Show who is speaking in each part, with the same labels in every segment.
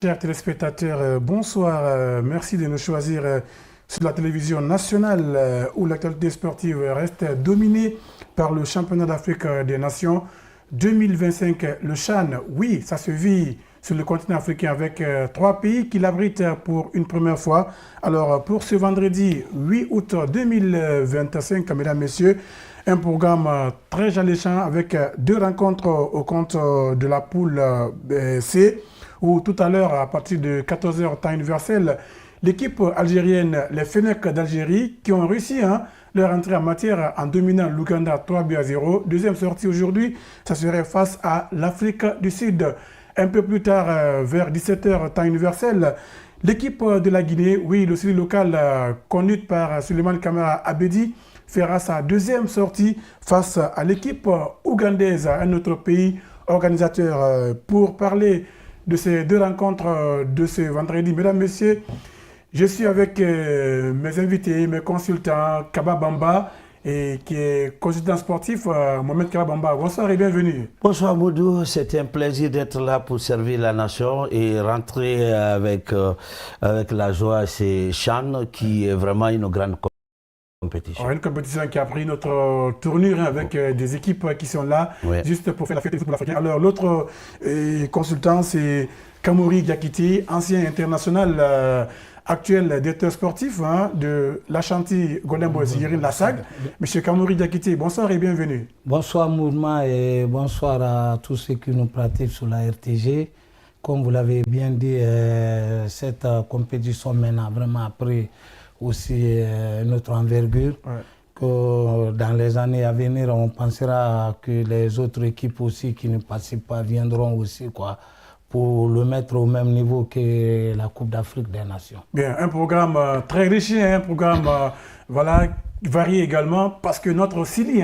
Speaker 1: Chers téléspectateurs, bonsoir. Merci de nous choisir sur la télévision nationale où l'actualité sportive reste dominée par le championnat d'Afrique des Nations 2025. Le CHAN, oui, ça se vit sur le continent africain avec trois pays qui l'abritent pour une première fois. Alors, pour ce vendredi 8 août 2025, mesdames, messieurs, un programme très alléchant avec deux rencontres au compte de la poule C, où tout à l'heure, à partir de 14 h temps universel, l'équipe algérienne, les Fennecs d'Algérie, qui ont réussi leur entrée en matière en dominant l'Ouganda 3-0. Deuxième sortie aujourd'hui, ça serait face à l'Afrique du Sud. Un peu plus tard, vers 17 h temps universel, l'équipe de la Guinée, oui, le style local conduite par Suleiman Kamara Abedi, fera sa deuxième sortie face à l'équipe ougandaise, un autre pays organisateur. Pour parler de ces deux rencontres de ce vendredi, mesdames, messieurs, je suis avec mes invités, mes consultants, Kaba Bamba, qui est consultant sportif, Mohamed Kaba Bamba. Bonsoir et bienvenue.
Speaker 2: Bonsoir Moudou, c'est un plaisir d'être là pour servir la nation et rentrer avec la joie chez Chan, qui est vraiment une grande compétition.
Speaker 1: Une compétition qui a pris notre tournure avec des équipes qui sont là, juste pour faire la fête du football africain. Alors l'autre consultant, c'est Kamouri Diakité, ancien international, actuel directeur sportif de l'Ashanti Golden Boys, Yirin Lasag. Monsieur Kamouri Diakité, bonsoir et bienvenue.
Speaker 3: Bonsoir Mourma et bonsoir à tous ceux qui nous pratiquent sur la RTG. Comme vous l'avez bien dit, cette compétition maintenant vraiment après aussi notre envergure, que dans les années à venir, on pensera que les autres équipes aussi qui ne participent pas viendront aussi pour le mettre au même niveau que la Coupe d'Afrique des Nations.
Speaker 1: Bien, un programme très riche, un programme varié également, parce que notre Sili,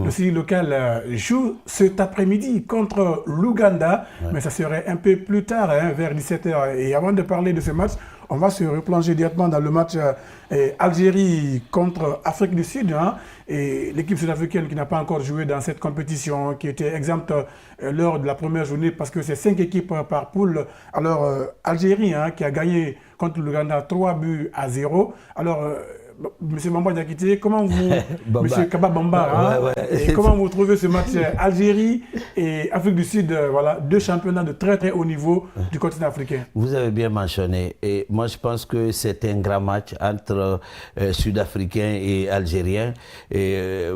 Speaker 1: le Sili local, joue cet après-midi contre l'Ouganda, mais ça serait un peu plus tard, vers 17 h. Et avant de parler de ce match, on va se replonger directement dans le match Algérie contre Afrique du Sud. Et l'équipe sud-africaine qui n'a pas encore joué dans cette compétition, qui était exempte lors de la première journée parce que c'est 5 équipes par poule. Alors, Algérie qui a gagné contre l'Ouganda 3-0. Alors, Monsieur Bamba Diakité, comment vous, Monsieur Kaba Bamba, comment vous trouvez ce match Algérie et Afrique du Sud, deux championnats de très très haut niveau du continent africain?
Speaker 2: Vous avez bien mentionné, et moi je pense que c'est un grand match entre Sud-Africains et Algériens. Et,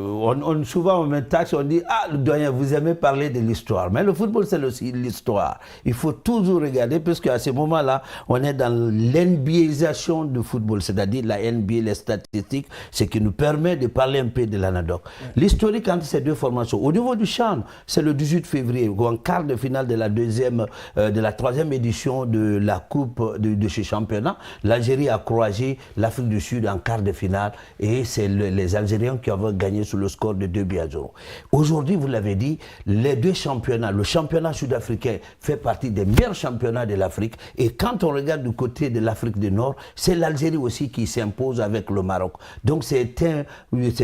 Speaker 2: souvent on me taxe, on dit « Ah, le doyen, vous aimez parler de l'histoire ». Mais le football, c'est aussi l'histoire. Il faut toujours regarder, parce qu'à ce moment-là, on est dans l'NBAisation du football, c'est-à-dire la NBA, les statistiques, ce qui nous permet de parler un peu de l'anecdote. L'historique entre ces deux formations, au niveau du CHAN, c'est le 18 février, en quart de finale de la troisième édition de la Coupe de ce championnat. L'Algérie a croisé l'Afrique du Sud en quart de finale et c'est les Algériens qui avaient gagné sur le score de 2-0. Aujourd'hui, vous l'avez dit, les deux championnats, le championnat sud-africain fait partie des meilleurs championnats de l'Afrique, et quand on regarde du côté de l'Afrique du Nord, c'est l'Algérie aussi qui s'impose avec le Maroc. Donc c'est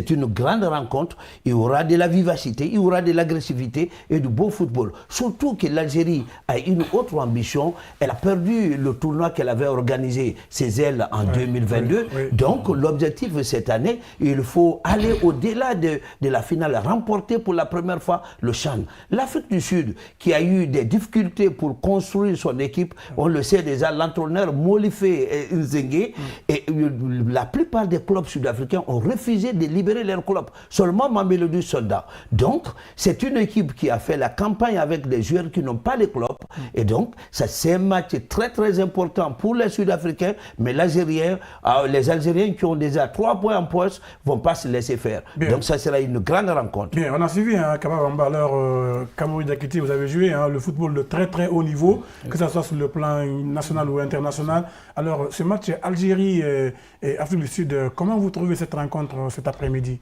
Speaker 2: une grande rencontre. Il y aura de la vivacité, il y aura de l'agressivité et du beau football. Surtout que l'Algérie a une autre ambition. Elle a perdu le tournoi qu'elle avait organisé, ses ailes, en 2022. Donc l'objectif cette année, il faut aller au-delà de la finale, remporter pour la première fois le CHAN. L'Afrique du Sud, qui a eu des difficultés pour construire son équipe, on le sait déjà, l'entraîneur Molife Nzengue, et la plupart des clubs sud-africains ont refusé de libérer leurs clubs. Seulement Mamelodi Soldat. Donc, c'est une équipe qui a fait la campagne avec des joueurs qui n'ont pas les clubs. Et donc, c'est un match très très important pour les Sud-Africains, mais les Algériens qui ont déjà 3 points en poche ne vont pas se laisser faire. Bien. Donc, ça sera une grande rencontre.
Speaker 1: Bien, on a suivi Kaba Bamba. Alors, Kamouri Diakité, vous avez joué le football de très très haut niveau, que ce soit sur le plan national ou international. Alors, ce match Algérie et Afrique du Sud, comment vous trouvez cette rencontre cet après-midi?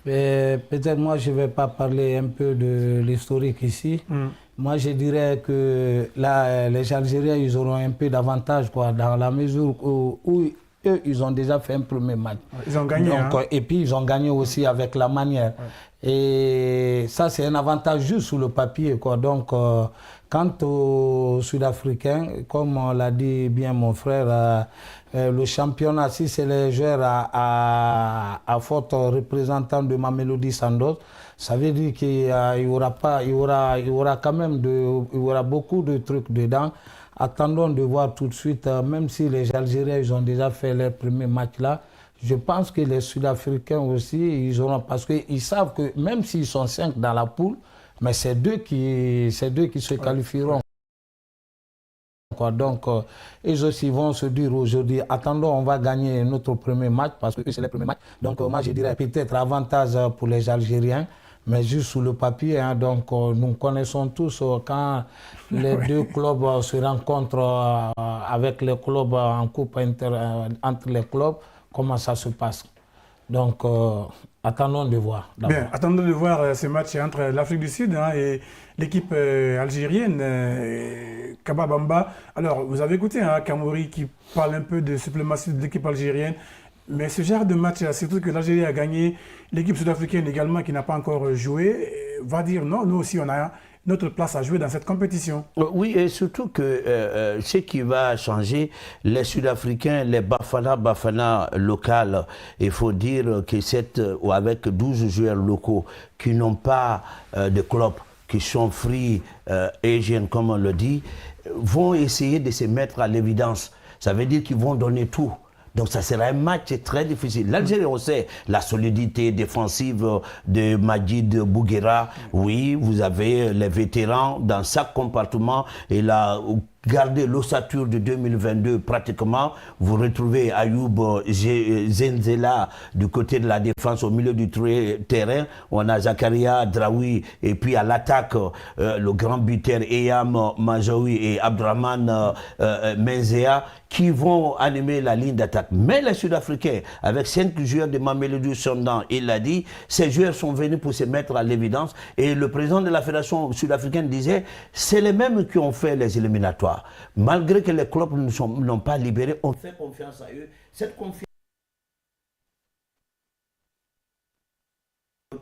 Speaker 3: Peut-être moi je ne vais pas parler un peu de l'historique ici. Moi je dirais que là, les Algériens ils auront un peu d'avantage dans la mesure où eux, ils ont déjà fait un premier match.
Speaker 1: Ils ont gagné.
Speaker 3: Donc, et puis, ils ont gagné aussi avec la manière. Ouais. Et ça, c'est un avantage juste sur le papier, quoi. Donc, quant aux Sud-Africains, comme l'a dit bien mon frère, le championnat, si c'est les joueurs à forte représentant de Mamelodi Sundowns, ça veut dire qu'il y aura quand même il y aura beaucoup de trucs dedans. Attendons de voir tout de suite, même si les Algériens ils ont déjà fait leur premier match là, je pense que les Sud-Africains aussi, ils auront, parce qu'ils savent que même s'ils sont 5 dans la poule, mais c'est deux qui se qualifieront. Donc, ils aussi vont se dire aujourd'hui, attendons, on va gagner notre premier match, parce que c'est le premier match. Donc, moi, je dirais peut-être avantage pour les Algériens, mais juste sous le papier. Hein, donc, nous connaissons tous quand les deux clubs se rencontrent avec les clubs en coupe entre les clubs, comment ça se passe. Donc, attendons de voir.
Speaker 1: Bien, attendons de voir ce match entre l'Afrique du Sud et l'équipe algérienne, Kababamba. Alors, vous avez écouté Kamori qui parle un peu de suprématie de l'équipe algérienne. Mais ce genre de match, surtout que l'Algérie a gagné, l'équipe sud-africaine également qui n'a pas encore joué, va dire non, nous aussi on a notre place à jouer dans cette compétition.
Speaker 2: Oui, et surtout que ce qui va changer, les Sud-Africains, les Bafana locales, il faut dire que avec 12 joueurs locaux qui n'ont pas de club, qui sont free Asian comme on le dit, vont essayer de se mettre à l'évidence. Ça veut dire qu'ils vont donner tout. Donc ça sera un match très difficile. L'Algérie, on sait la solidité défensive de Majid Bouguera. Oui, vous avez les vétérans dans chaque compartiment et la gardez l'ossature de 2022 pratiquement. Vous retrouvez Ayoub Zenzela du côté de la défense au milieu du terrain. On a Zakaria Draoui et puis à l'attaque le grand buteur Eyam Majoui et Abdraman Menzea qui vont animer la ligne d'attaque. Mais les Sud-Africains, avec 5 joueurs de Mamelodi Sundowns, il l'a dit, ces joueurs sont venus pour se mettre à l'évidence. Et le président de la Fédération sud-africaine disait, c'est les mêmes qui ont fait les éliminatoires. Malgré que les clubs n'ont pas libéré, on fait confiance à eux. Cette confiance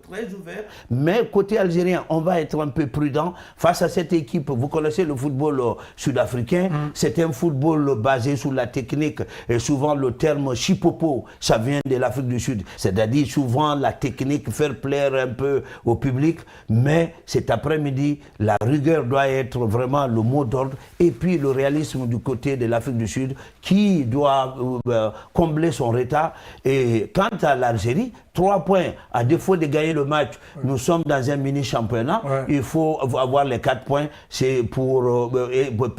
Speaker 2: très ouvert, mais côté algérien, on va être un peu prudent face à cette équipe. Vous connaissez le football sud-africain, c'est un football basé sur la technique et souvent le terme chipopo, ça vient de l'Afrique du Sud, c'est-à-dire souvent la technique, faire plaire un peu au public, mais cet après-midi, la rigueur doit être vraiment le mot d'ordre et puis le réalisme du côté de l'Afrique du Sud qui doit combler son retard. Et quant à l'Algérie, 3 points, à défaut de gagner le match, nous sommes dans un mini-championnat, il faut avoir les 4 points, c'est pour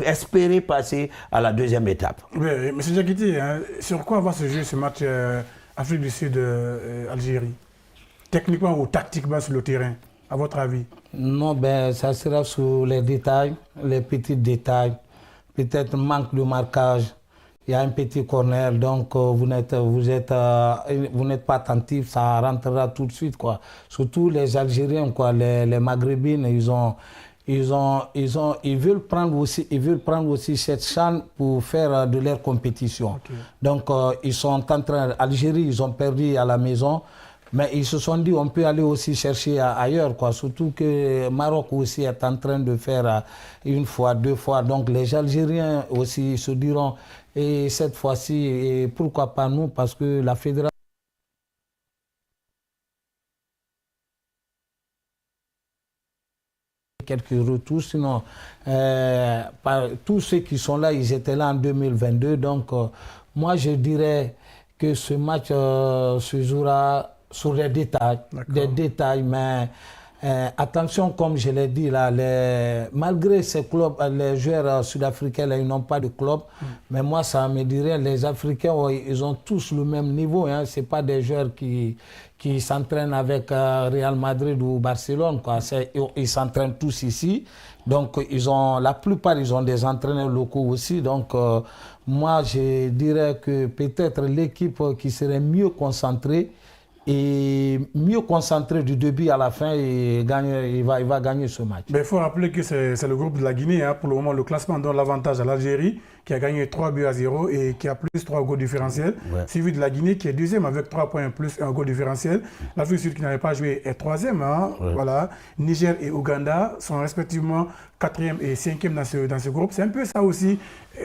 Speaker 2: espérer passer à la deuxième étape.
Speaker 1: Oui, M. Diakité, sur quoi va se jouer ce match Afrique du Sud-Algérie? Techniquement ou tactiquement sur le terrain, à votre avis?
Speaker 3: Non, ça sera sur les détails, les petits détails, peut-être manque de marquage. Il y a un petit corner, donc vous n'êtes pas attentif, ça rentrera tout de suite, quoi. Surtout les Algériens, quoi, les Maghrébines, ils veulent prendre aussi cette chance pour faire de leur compétition. Okay. Donc ils sont en train, Algérie, ils ont perdu à la maison. Mais ils se sont dit on peut aller aussi chercher ailleurs, quoi. Surtout que Maroc aussi est en train de faire 1 fois, 2 fois. Donc les Algériens aussi se diront, et cette fois-ci, pourquoi pas nous? Parce que la fédération quelques retours, sinon tous ceux qui sont là, ils étaient là en 2022. Donc moi je dirais que ce match se jouera sur les détails, mais attention, comme je l'ai dit, là, malgré ces clubs, les joueurs sud-africains, ils n'ont pas de club, mais moi, ça me dirait, les Africains, ils ont tous le même niveau, hein. Ce n'est pas des joueurs qui s'entraînent avec Real Madrid ou Barcelone, quoi. Ils s'entraînent tous ici, donc la plupart, ils ont des entraîneurs locaux aussi, donc moi, je dirais que peut-être l'équipe qui serait mieux concentrée, et mieux concentré du début à la fin et il va gagner ce match.
Speaker 1: Il faut rappeler que c'est le groupe de la Guinée, pour le moment le classement donne l'avantage à l'Algérie qui a gagné 3-0 et qui a plus 3 goals différentiels.
Speaker 2: Ouais.
Speaker 1: Suivi de la Guinée qui est deuxième avec 3 points plus 1 goal différentiel. L'Afrique du Sud qui n'avait pas joué est troisième. Hein.
Speaker 2: Ouais.
Speaker 1: Voilà. Niger et Ouganda sont respectivement 4e et 5e dans ce groupe. C'est un peu ça aussi,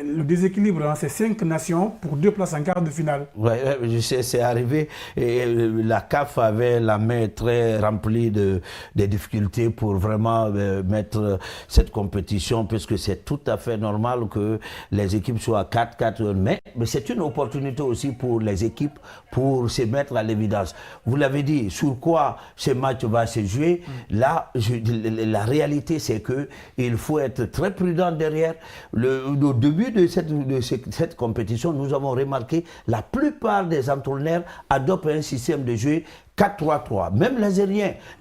Speaker 1: le déséquilibre. Hein. C'est 5 nations pour 2 places en quart de finale.
Speaker 2: Oui, je sais, c'est arrivé. Et la CAF avait la main très remplie de difficultés pour vraiment mettre cette compétition, puisque c'est tout à fait normal que les équipes soient 4-4. Mais c'est une opportunité aussi pour les équipes pour se mettre à l'évidence. Vous l'avez dit, sur quoi ce match va se jouer. Là, la réalité, c'est que il faut être très prudent derrière. Au début de cette compétition, nous avons remarqué la plupart des entraîneurs adoptent un système de jeu 4-3-3. Même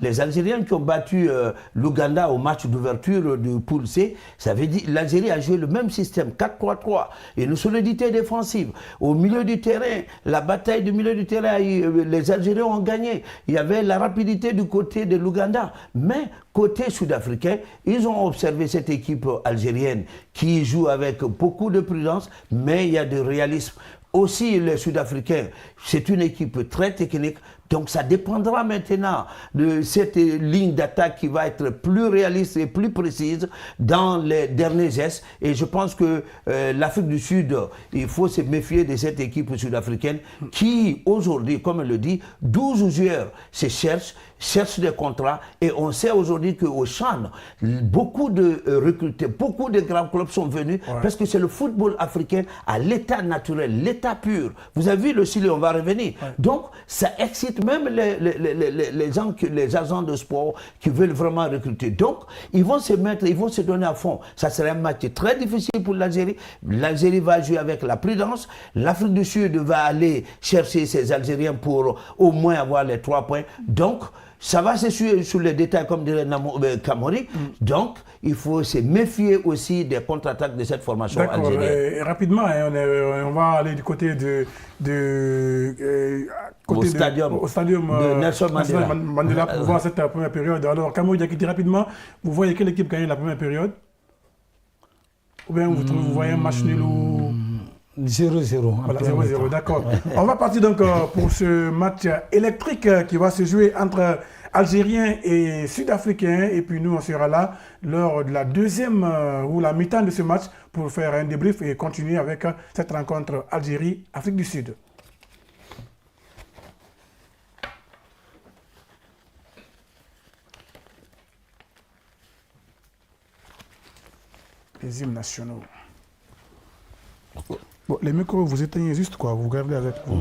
Speaker 2: les Algériens qui ont battu l'Ouganda au match d'ouverture du pool C, ça veut dire l'Algérie a joué le même système 4-3-3. Et une solidité défensive. Au milieu du terrain, la bataille du milieu du terrain, les Algériens ont gagné. Il y avait la rapidité du côté de l'Ouganda. Mais côté sud-africain, ils ont observé cette équipe algérienne qui joue avec beaucoup de prudence, mais il y a du réalisme. Aussi, les Sud-Africains, c'est une équipe très technique. Donc, ça dépendra maintenant de cette ligne d'attaque qui va être plus réaliste et plus précise dans les derniers gestes. Et je pense que l'Afrique du Sud, il faut se méfier de cette équipe sud-africaine qui, aujourd'hui, comme elle le dit, 12 joueurs se cherchent des contrats. Et on sait aujourd'hui qu'au CHAN, beaucoup de recrutés, beaucoup de grands clubs sont venus parce que c'est le football africain à l'état naturel, l'état pur. Vous avez vu le Chili, on va revenir. Donc, ça excite même les agents de sport qui veulent vraiment recruter. Donc, ils vont se donner à fond. Ça sera un match très difficile pour l'Algérie. L'Algérie va jouer avec la prudence. L'Afrique du Sud va aller chercher ses Algériens pour au moins avoir les 3 points. Donc, ça va se suivre sur les détails, comme dirait Kamori. Donc, il faut se méfier aussi des contre-attaques de cette formation algérienne.
Speaker 1: Rapidement, on va aller du côté
Speaker 2: au stadium
Speaker 1: de
Speaker 2: Nelson
Speaker 1: Mandela pour voir cette première période. Alors, Kamori Diakité, rapidement, vous voyez quelle équipe gagne la première période? Ou bien vous voyez un match nul ou...
Speaker 3: 0-0.
Speaker 1: Voilà, 0-0, d'accord. On va partir donc pour ce match électrique qui va se jouer entre Algériens et Sud-Africains. Et puis nous, on sera là lors de la deuxième ou la mi-temps de ce match pour faire un débrief et continuer avec cette rencontre Algérie-Afrique du Sud. Les hymnes nationaux. Bon, les micros, vous éteignez juste quoi, vous gardez avec vous.